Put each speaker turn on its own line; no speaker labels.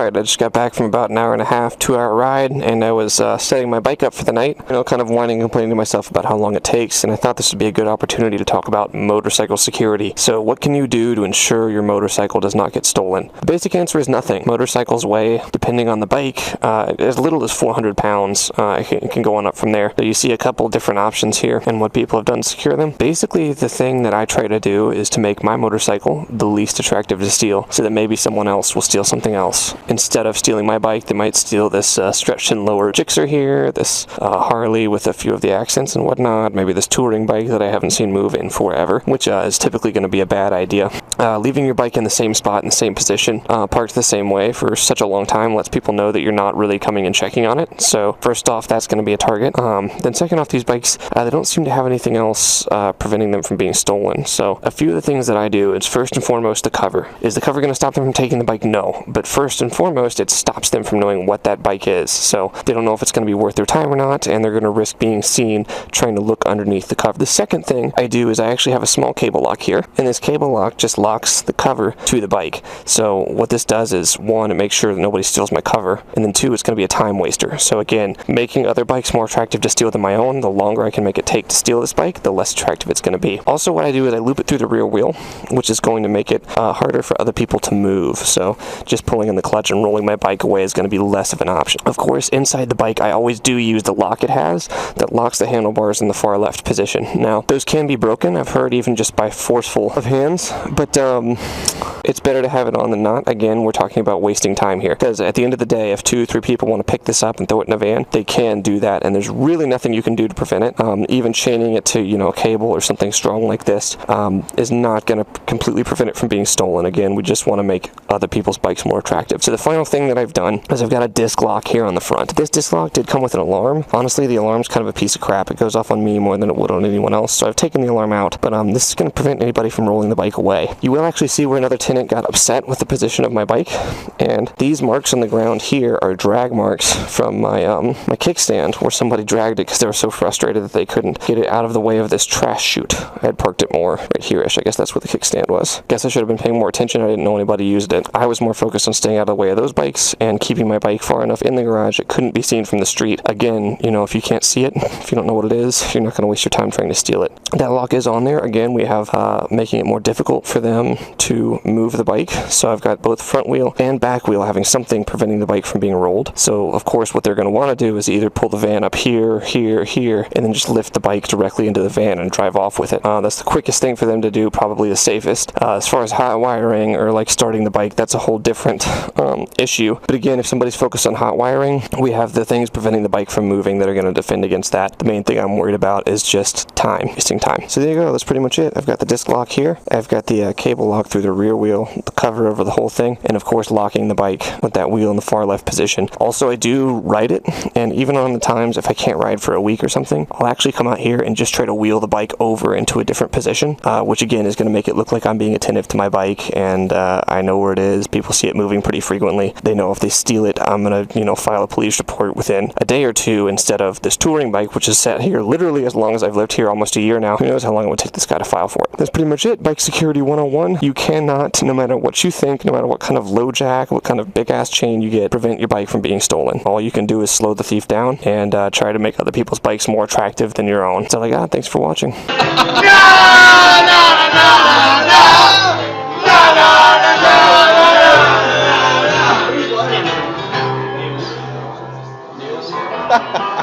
Alright, I just got back from about an hour and a half, 2-hour ride, and I was setting my bike up for the night, kind of whining and complaining to myself about how long it takes, and I thought this would be a good opportunity to talk about motorcycle security. So what can you do to ensure your motorcycle does not get stolen? The basic answer is nothing. Motorcycles weigh, depending on the bike, as little as 400 pounds. It can go on up from there. So you see a couple different options here and what people have done to secure them. Basically, the thing that I try to do is to make my motorcycle the least attractive to steal, so that maybe someone else will steal something else. Instead of stealing my bike, they might steal this stretched and lower gsx-r here, this Harley with a few of the accents and whatnot, maybe this touring bike that I haven't seen move in forever, which is typically going to be a bad idea. Leaving your bike in the same spot, in the same position, parked the same way for such a long time lets people know that you're not really coming and checking on it. So first off, that's going to be a target. Then second off, these bikes, they don't seem to have anything else preventing them from being stolen. So a few of the things that I do is, first and foremost, the cover. Is the cover going to stop them from taking the bike? No. But first and foremost, it stops them from knowing what that bike is. So they don't know if it's going to be worth their time or not, and they're going to risk being seen trying to look underneath the cover. The second thing I do is I actually have a small cable lock here, and this cable lock just locks the cover to the bike. So what this does is, one, it makes sure that nobody steals my cover, and then two, it's going to be a time waster. So again, making other bikes more attractive to steal than my own, the longer I can make it take to steal this bike, the less attractive it's going to be. Also, what I do is I loop it through the rear wheel, which is going to make it harder for other people to move. So just pulling in the clutch and rolling my bike away is going to be less of an option. Of course, inside the bike, I always do use the lock it has that locks the handlebars in the far left position. Now, those can be broken, I've heard, even just by forceful of hands, but it's better to have it on than not. Again, we're talking about wasting time here, because at the end of the day, if 2-3 people want to pick this up and throw it in a van, they can do that, and there's really nothing you can do to prevent it. Even chaining it to, a cable or something strong like this is not going to completely prevent it from being stolen. Again, we just want to make other people's bikes more attractive. So the final thing that I've done is I've got a disc lock here on the front. This disc lock did come with an alarm. Honestly, the alarm's kind of a piece of crap. It goes off on me more than it would on anyone else, so I've taken the alarm out, but this is going to prevent anybody from rolling the bike away. You will actually see where another tenant got upset with the position of my bike, and these marks on the ground here are drag marks from my my kickstand, where somebody dragged it because they were so frustrated that they couldn't get it out of the way of this trash chute. I had parked it more right here-ish. I guess that's where the kickstand was. Guess I should have been paying more attention. I didn't know anybody used it. I was more focused on staying out of the way of those bikes and keeping my bike far enough in the garage it couldn't be seen from the street. Again, if you can't see it, if you don't know what it is, you're not going to waste your time trying to steal it. That lock is on there. Again, we have making it more difficult for them to move the bike. So I've got both front wheel and back wheel having something preventing the bike from being rolled. So of course, what they're going to want to do is either pull the van up here, here, and then just lift the bike directly into the van and drive off with it. That's the quickest thing for them to do, probably the safest. As far as hot wiring or like starting the bike, that's a whole different issue. But again, if somebody's focused on hot wiring, we have the things preventing the bike from moving that are going to defend against that. The main thing I'm worried about is just time, wasting time. So there you go, that's pretty much it. I've got the disc lock here, I've got the cable lock through the rear wheel, the cover over the whole thing, and of course locking the bike with that wheel in the far left position. Also, I do ride it, and even on the times if I can't ride for a week or something, I'll actually come out here and just try to wheel the bike over into a different position, which again is going to make it look like I'm being attentive to my bike, and I know where it is. People see it moving pretty frequently. They know if they steal it, I'm going to file a police report within a day or two, instead of this touring bike, which is sat here literally as long as I've lived here, almost a year now. Who knows how long it would take this guy to file for it. That's pretty much it. Bike Security 101. You cannot, no matter what you think, no matter what kind of low jack, what kind of big ass chain you get, prevent your bike from being stolen. All you can do is slow the thief down and try to make other people's bikes more attractive than your own. That's all I got. Thanks for watching. Ha ha!